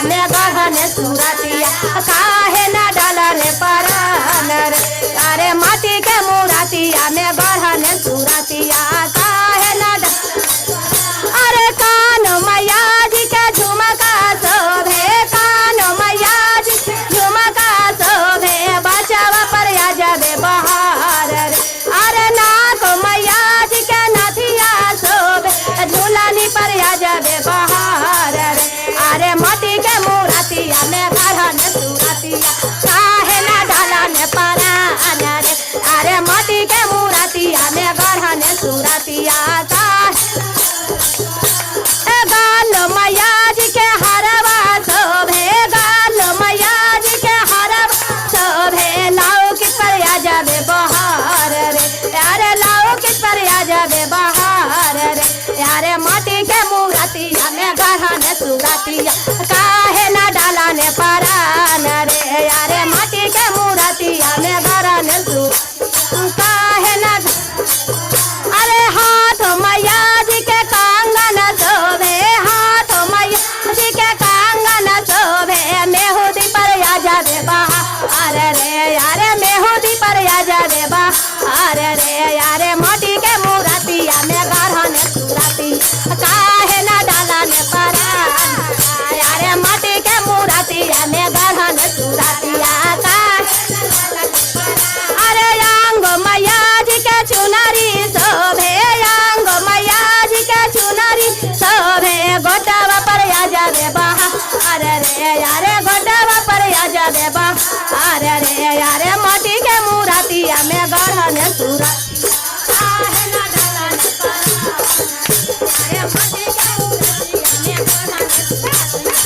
में गढ़न सुरतिया काहे न डालन परान रे। अरे माटी के मूर्तिया में गढ़न सुरतिया काहे न अरे कान मैया जी के झुमका शोभे, कान मैया जी झुमका शोभे, बचावा पर आ जाबे बहार रे। अरे नाक मैया जी के नथिया शोभे, झूलानी पर आ जाबे बहार रे। अरे माटी के मूर्तिया में गढ़न सुरतिया काहे न डालन परान रे। अरे माटी के मूर्तिया में गढ़न सुरतिया गाल मैया जी के हरवा शोभे, गाल मैया जी के हरवा शोभे, लाओ किस पर आ जाबे बहार रे। अरे लाओ किस पर आ जाबे बहार रे। अरे माटी के मूर्तिया में गढ़न सुरतिया काहे न डालन परान रे। अरे माटी के मूर्तिया में गढ़न काहे न अरे हाथ मैया जी के कांगन शोभे, हाथ मैया जी के कांगन शोभे, मेहंदी पर आ जाबे बहार रे। अरे मेहंदी पर आ जाबे बहार रे। अरे माटी के मूर्तिया में गढ़न सुरती काहे न डालन परान। अरे माटी के मूर्तिया में गढ़न सुरतिया अरे अंग मैया जी के चुनरी शोभे, अंग मैया जी के चुनरी शोभे, गोटावा पर आ जाबे बहार रे। अरे गोटावा पर आ जाबे बहार रे। अरे माटी के मूर्तिया में गढ़न सुरतिया काहे न डालन परान। अरे माटी के मूर्तिया में गढ़न सुरतिया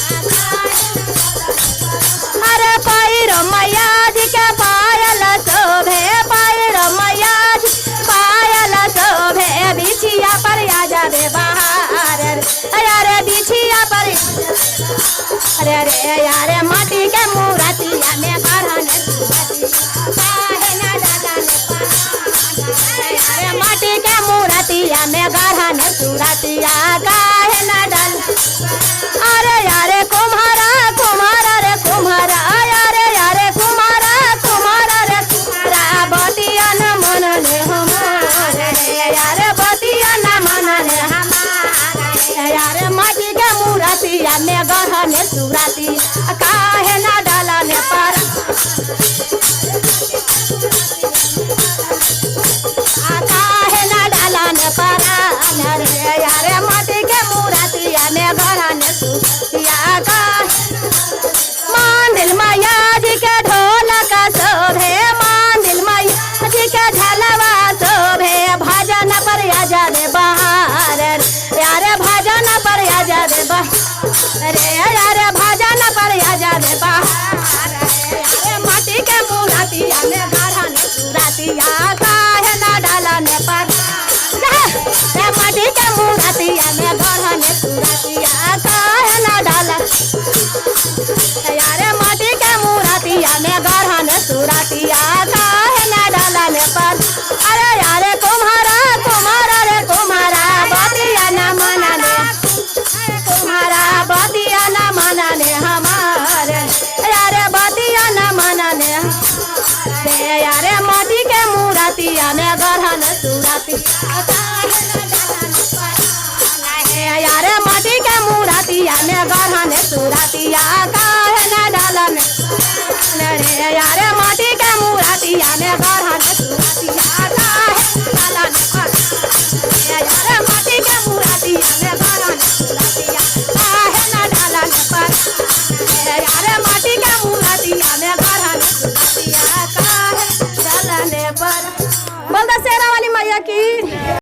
अरे पैर मैया जी के पायल शोभे, पैर मैया जी पायल शोभे, बिछिया पर आ जाबे बहार रे। अरे बिछिया पर अरे रे। अरे माटी के मूर्तिया में गढ़न सुरतिया काहे न डालन परान। अरे माटी के मूर्तिया में गढ़न सुरतिया काहे न डालन। अरे यारे कुम्हारा कुम्हारा रे कुम्हारा, अरे यारे कुम्हारा कुम्हारा रे कुम्हारा, बतिया न मनले हमारे रे। यारे बतिया न मनले हमारे। यारे माटी के मूर्तिया में गढ़न सुरतिया काहे न डालन परान। काहे न डालन परान रे। यारे माटी के मूर्तिया में गढ़न सुरतिया मांदिल मैया जी के ढोलक शोभे, मांदिल मैया जी के झलवा शोभे, भजन पर आ जाबे बहार रे। अरे भजन पर आ जाबे बहार रे। अरे भजन पर आ जाबे बहार रे। अरे माटी के मूर्तिया में गढ़न सुरतिया काहे न डालन परान। माटी के मूर्तिया में गढ़न सुरतिया काहे न डालन। यारे माटी के मूर्तिया में गढ़न सुरतिया काहे न डालन परान। अरे यारे कुम्हारा कुम्हारा रे कुम्हारा, बतिया न मनले कुम्हारा, बतिया न मनले हमारे। यारे बतिया न मनले रे। यारे माटी के मूर्तिया में गढ़न सुरतिया काहे न डालन परान। यारे माटी के मूर्तिया में गढ़न सुरतिया काहे न डालन रे। यारे